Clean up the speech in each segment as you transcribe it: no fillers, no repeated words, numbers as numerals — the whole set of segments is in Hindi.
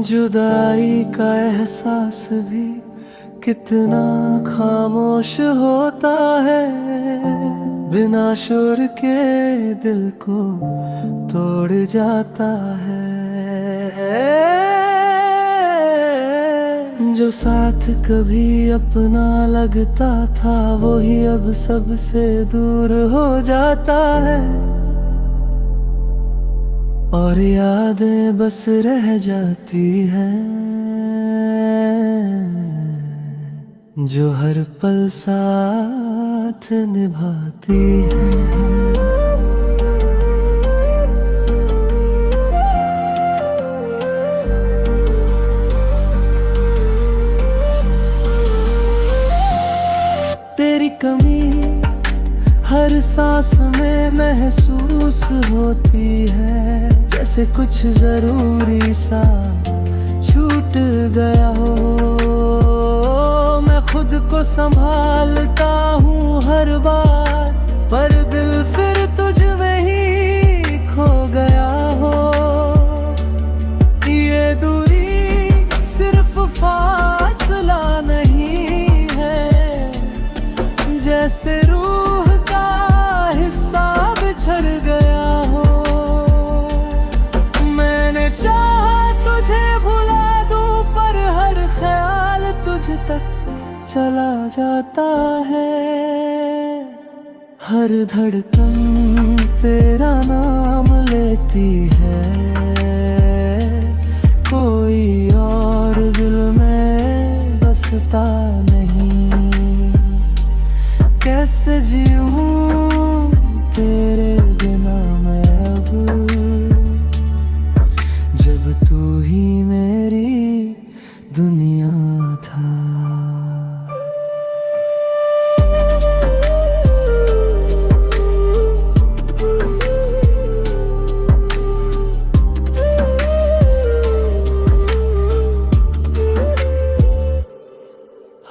जुदाई का एहसास भी कितना खामोश होता है, बिना शोर के दिल को तोड़ जाता है। जो साथ कभी अपना लगता था वही अब सबसे दूर हो जाता है, और यादें बस रह जाती हैं जो हर पल साथ निभाती हैं। तेरी कमी हर सांस में महसूस होती है, जैसे कुछ जरूरी सा छूट गया हो। मैं खुद को संभालता हूँ हर बार, पर दिल फिर तुझ में ही खो गया हो। ये दूरी सिर्फ फासला नहीं है, जैसे रूह का हिस्सा बिछड़ गया हो। मैंने चाहा तुझे भुला दूं, पर हर ख्याल तुझ तक चला जाता है। हर धड़कन तेरा नाम लेती है, कोई और दिल में बसता नहीं। कैसे जीऊं तेरे बिना मैं अब, जब तू ही मेरी दुनिया था।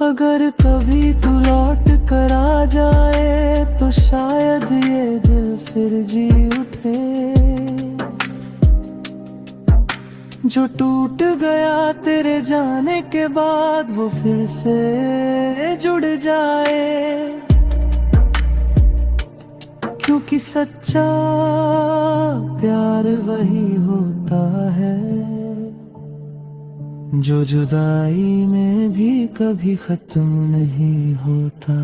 अगर कभी तू लौट कर आ जाए तो शायद ये दिल फिर जी उठे। जो टूट गया तेरे जाने के बाद वो फिर से जुड़ जाए, क्योंकि सच्चा प्यार वही होता है जो जुदाई में भी कभी खत्म नहीं होता।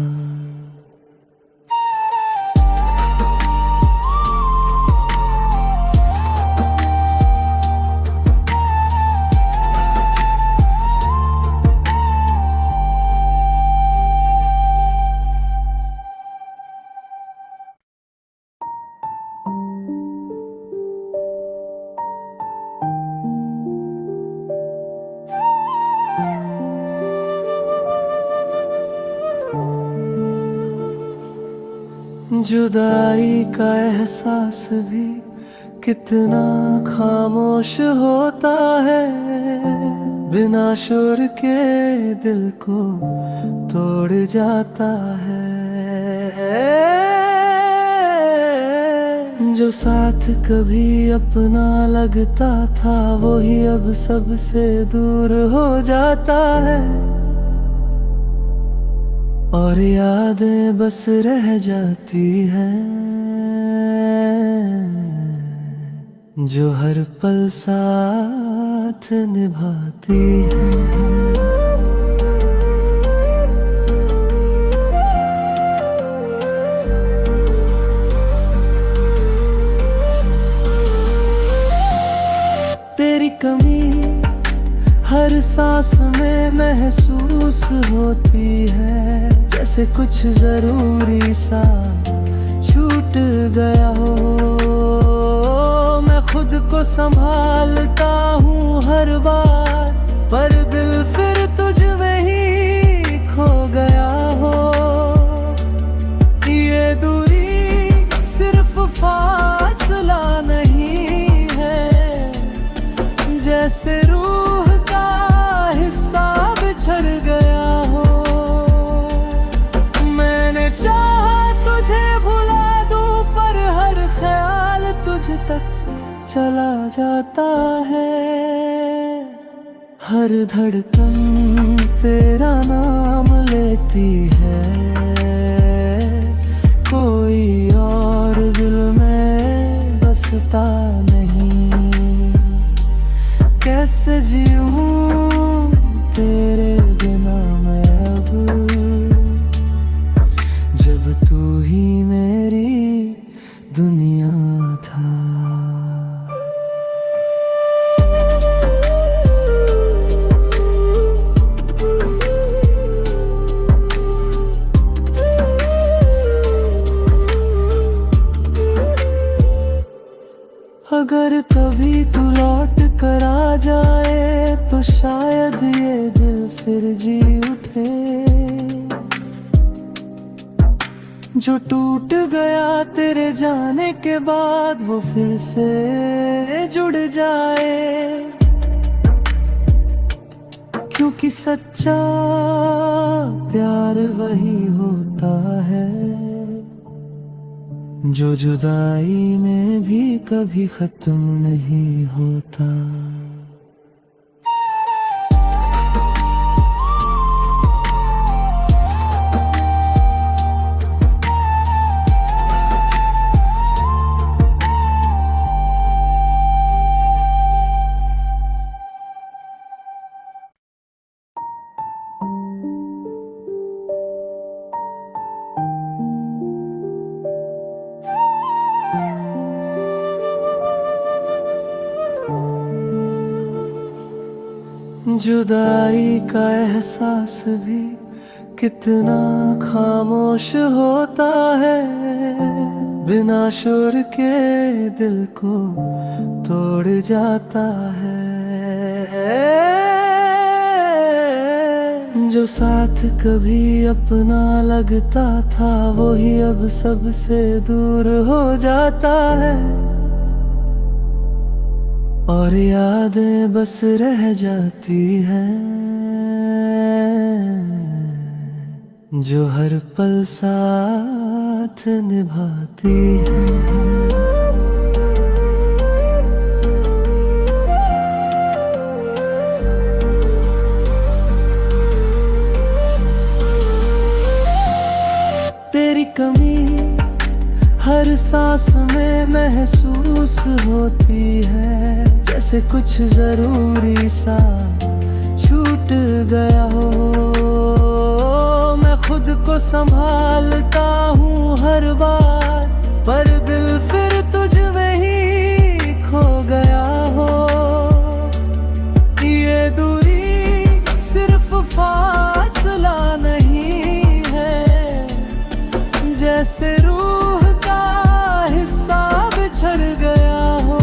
जुदाई का एहसास भी कितना खामोश होता है, बिना शोर के दिल को तोड़ जाता है। जो साथ कभी अपना लगता था वही अब सबसे दूर हो जाता है, और यादें बस रह जाती हैं जो हर पल साथ निभाती हैं। तेरी कमी हर सांस में महसूस होती है, जैसे कुछ जरूरी सा छूट गया हो। मैं खुद को संभालता हूँ हर बार, पर दिल फिर तुझ में ही खो गया हो। ये दूरी सिर्फ फासला नहीं है, जैसे रूह का हिस्सा बिछड़ गया हो। मैंने चाहा तुझे भुला दूं, पर हर ख्याल तुझ तक चला जाता है। हर धड़कन तेरा नाम लेती है, कोई और दिल में बसता नहीं। कैसे जीऊं तेरे बिना मैं अब, जब तू ही मेरी दुनिया था। अगर कभी तू लौट कर आ जाए तो शायद ये दिल फिर जी उठे, जो टूट गया तेरे जाने के बाद वो फिर से जुड़ जाए। क्योंकि सच्चा प्यार वही होता है जो जुदाई में भी कभी खत्म नहीं होता। जुदाई का एहसास भी कितना खामोश होता है, बिना शोर के दिल को तोड़ जाता है। जो साथ कभी अपना लगता था वही अब सबसे दूर हो जाता है, और यादें बस रह जाती हैं जो हर पल साथ निभाती हैं। तेरी कमी हर सांस में महसूस होती है, जैसे कुछ जरूरी सा छूट गया हो। मैं खुद को संभालता हूँ हर बार, पर दिल फिर तुझ में ही खो गया हो। ये दूरी सिर्फ फासला नहीं है, जैसे रूह हिस्सा बिछड़ गया हो।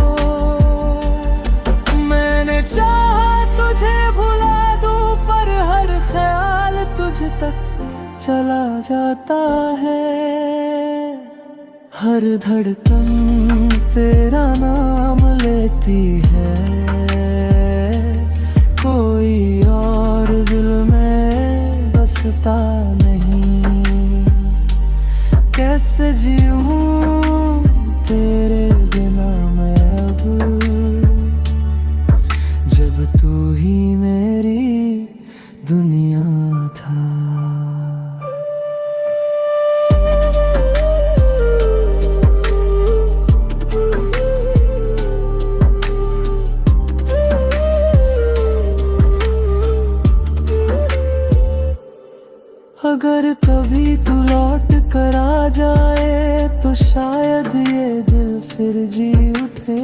मैंने चाहा तुझे भुला दूं, पर हर ख्याल तुझ तक चला जाता है। हर धड़कन तेरा नाम लेती है, कोई और दिल में बसता नहीं। कैसे जीऊं तेरे बिना मैं अब, जब तू ही मेरी दुनिया था। अगर कभी तू लौट कर आ जाए तो शायद ये दिल फिर जी उठे,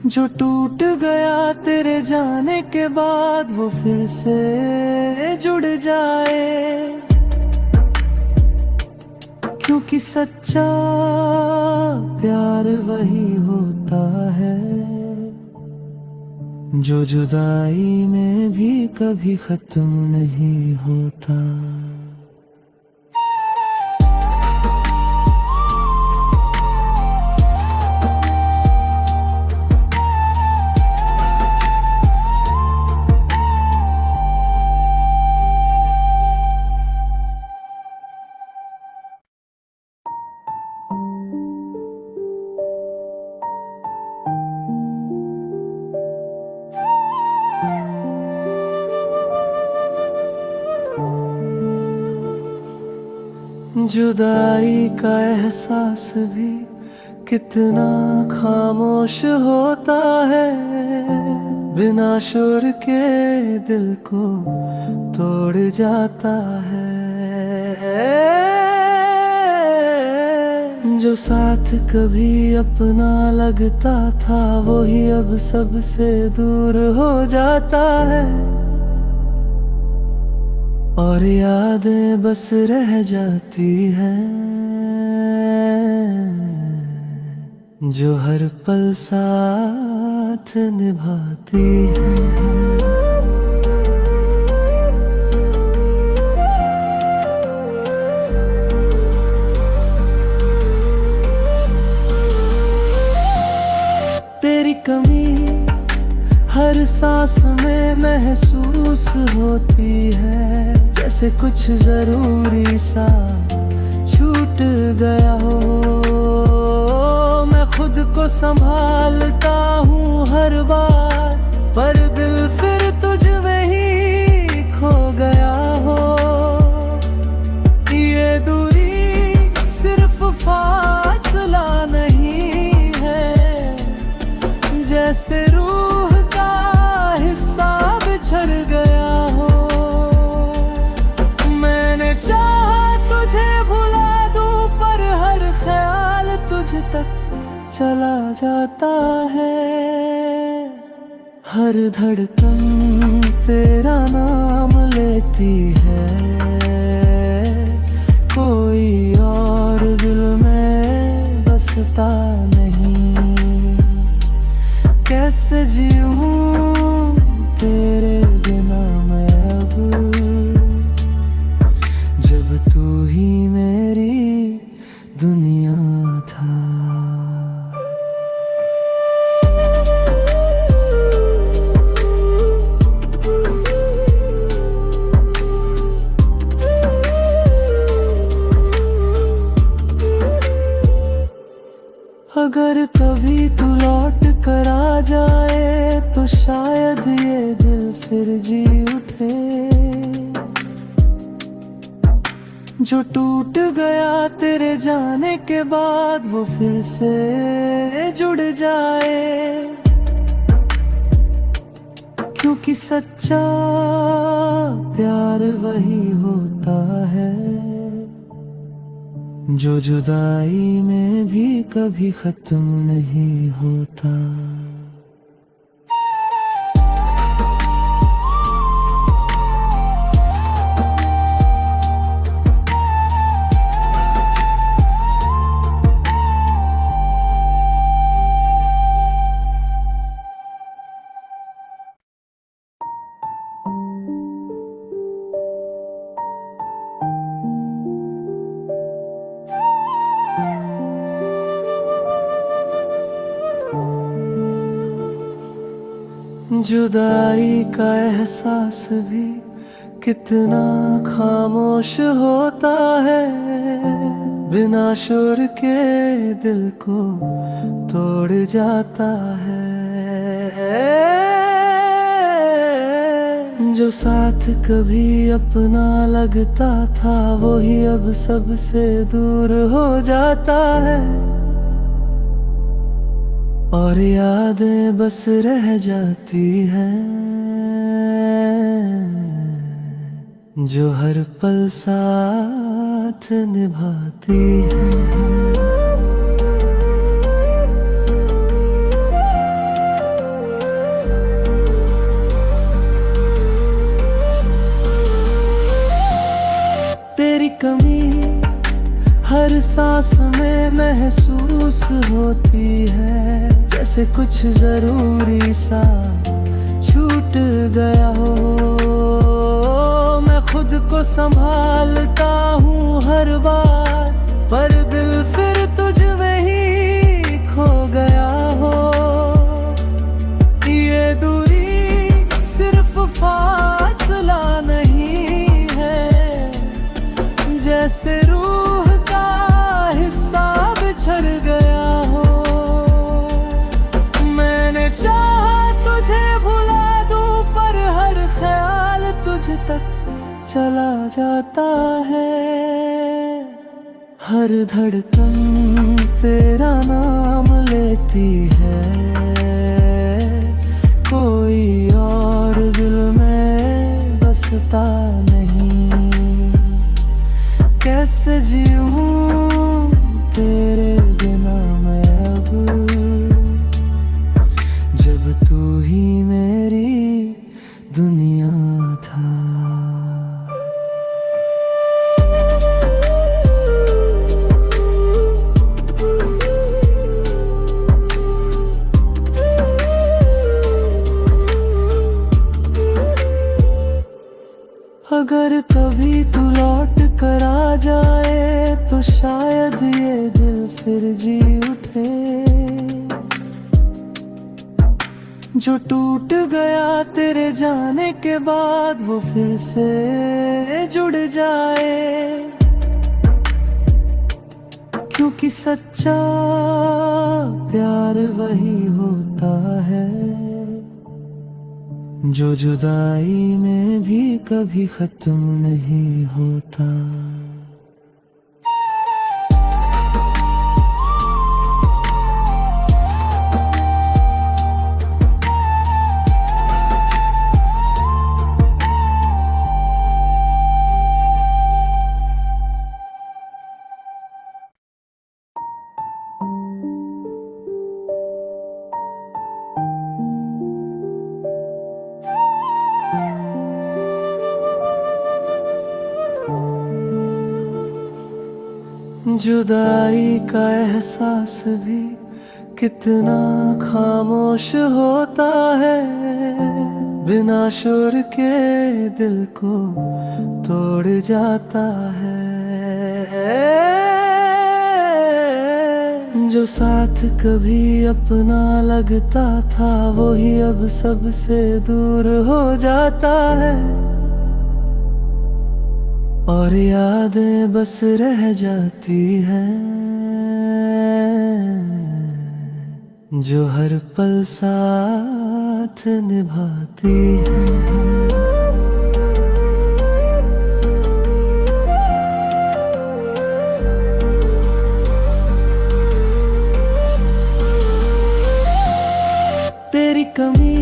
जो टूट गया तेरे जाने के बाद वो फिर से जुड़ जाए। क्योंकि सच्चा प्यार वही होता है जो जुदाई में भी कभी खत्म नहीं होता। जुदाई का एहसास भी कितना खामोश होता है, बिना शोर के दिल को तोड़ जाता है। जो साथ कभी अपना लगता था, वो ही अब सबसे दूर हो जाता है। और यादें बस रह जाती हैं, जो हर पल साथ निभाती हैं। तेरी कमी हर सांस में महसूस होती है, जैसे कुछ जरूरी सा छूट गया हो। मैं खुद को संभालता हूँ हर बार, पर दिल फिर तुझ में ही खो गया हो। ये दूरी सिर्फ फासला नहीं है, जैसे रूह का हिस्सा बिछड़ गया हो। मैंने चाहा तुझे भुला दूं, पर हर ख्याल तुझ तक चला जाता है। हर धड़कन तेरा नाम लेती है, कोई और दिल में बसता नहीं। कैसे जीऊं तेरे बिना मैं अब, जब तू ही मेरी दुनिया था। अगर कभी तू लौट कर आ जाए, तो शायद ये दिल फिर जी उठे। जो टूट गया तेरे जाने के बाद, वो फिर से जुड़ जाए। क्योंकि सच्चा प्यार वही होता है, जो जुदाई में भी कभी खत्म नहीं होता। जुदाई का एहसास भी कितना खामोश होता है, बिना शोर के दिल को तोड़ जाता है। जो साथ कभी अपना लगता था, वो ही अब सबसे दूर हो जाता है। और यादें बस रह जाती हैं, जो हर पल साथ निभाती हैं। तेरी कमी हर सांस में महसूस होती है, जैसे कुछ जरूरी सा छूट गया हो। मैं खुद को संभालता हूँ हर बार, पर दिल फिर तुझ में ही खो गया हो। ये दूरी सिर्फ फासला नहीं है, जैसे रूह का हिस्सा बिछड़ गया हो। मैंने चाहा तुझे भुला दूं, पर हर ख्याल तुझ तक चला जाता है। हर धड़कन तेरा नाम लेती है, कोई और दिल में बसता नहीं। कैसे जीऊं तेरे बिना मैं अब, जब तू ही मेरी दुनिया था। अगर कभी तू लौट कर आ जाए तो शायद ये दिल फिर जी उठे। जो टूट गया तेरे जाने के बाद वो फिर से जुड़ जाए। क्योंकि सच्चा प्यार वही होता है जो जुदाई में भी कभी खत्म नहीं होता। जुदाई का एहसास भी कितना खामोश होता है, बिना शोर के दिल को तोड़ जाता है। जो साथ कभी अपना लगता था वही अब सबसे दूर हो जाता है, और यादें बस रह जाती हैं जो हर पल साथ निभाती हैं। तेरी कमी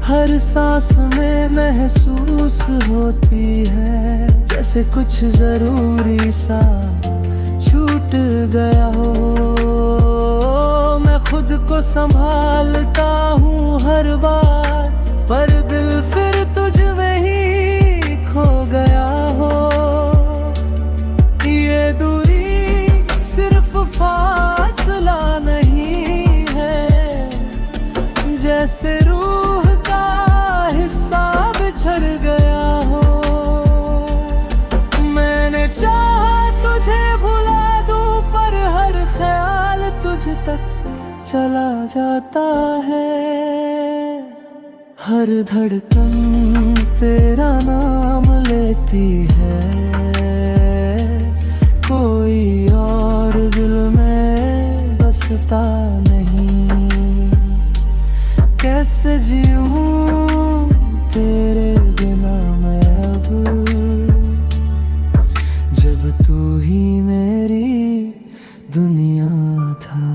हर सांस में महसूस होती है, जैसे कुछ जरूरी सा छूट गया हो। मैं खुद को संभालता हूँ हर बार, पर दिल फिर तुझ में ही खो गया हो। ये दूरी सिर्फ फासला नहीं है, जैसे रूह का हिस्सा बिछड़ गया हो। मैंने चाहा तुझे भुला दूं, पर हर ख्याल तुझ तक चला जाता है। हर धड़कन तेरा नाम लेती है, कोई और दिल में बसता नहीं। कैसे जीऊं तेरे बिना मैं अब, जब तू ही मेरी दुनिया था।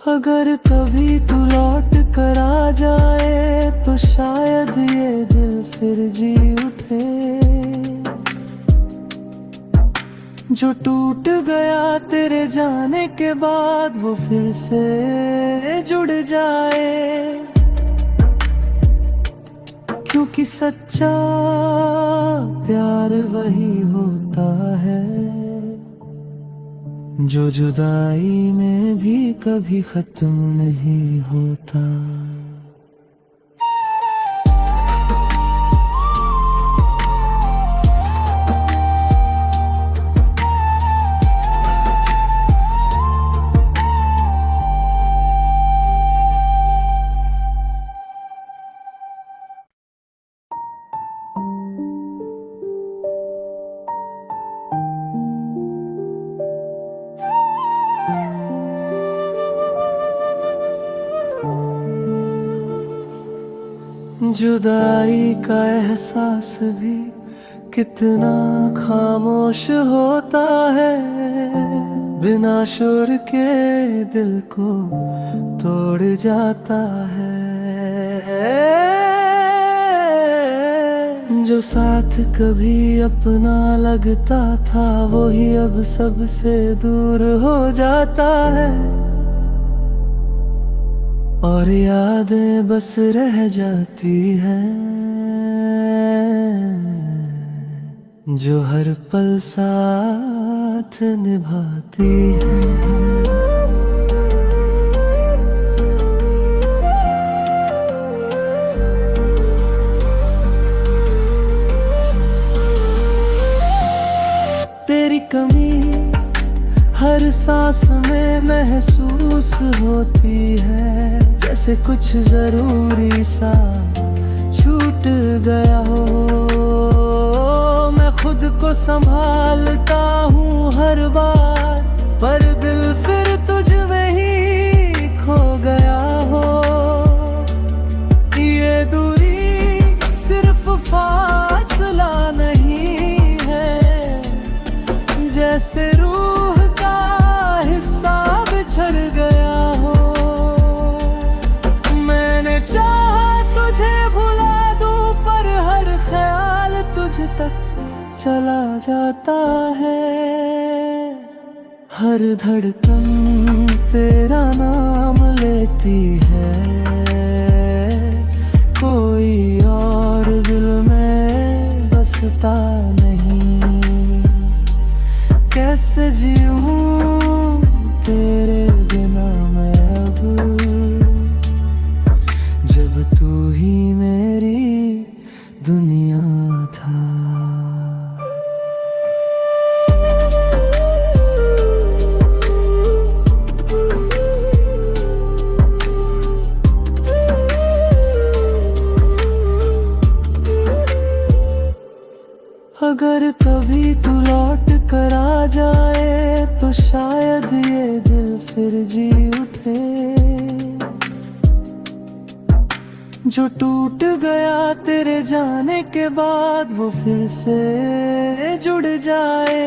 अगर कभी तू लौट कर आ जाए तो शायद ये दिल फिर जी उठे। जो टूट गया तेरे जाने के बाद वो फिर से जुड़ जाए। क्योंकि सच्चा प्यार वही होता है जो जुदाई में भी कभी खत्म नहीं होता। जुदाई का एहसास भी कितना खामोश होता है, बिना शोर के दिल को तोड़ जाता है। जो साथ कभी अपना लगता था, वही अब सबसे दूर हो जाता है, और यादें बस रह जाती हैं जो हर पल साथ निभाती हैं। तेरी कमी हर सांस में महसूस होती है, जैसे कुछ जरूरी सा छूट गया हो। मैं खुद को संभालता हूँ हर बार, पर दिल फिर तुझ में ही खो गया हो। ये दूरी सिर्फ फासला नहीं है, जैसे रूह का हिस्सा बिछड़ गया हो। मैंने चाहा तुझे भुला दूं, पर हर ख्याल तुझ तक चला जाता है। हर धड़कन तेरा नाम लेती है, कोई और दिल में बसता नहीं। कैसे जीऊं तेरे बिना मैं अब, जब तू ही मेरी दुनिया था। अगर कभी तू लौट कर आ जाए, तो शायद ये दिल फिर जी उठे। जो टूट गया तेरे जाने के बाद, वो फिर से जुड़ जाए।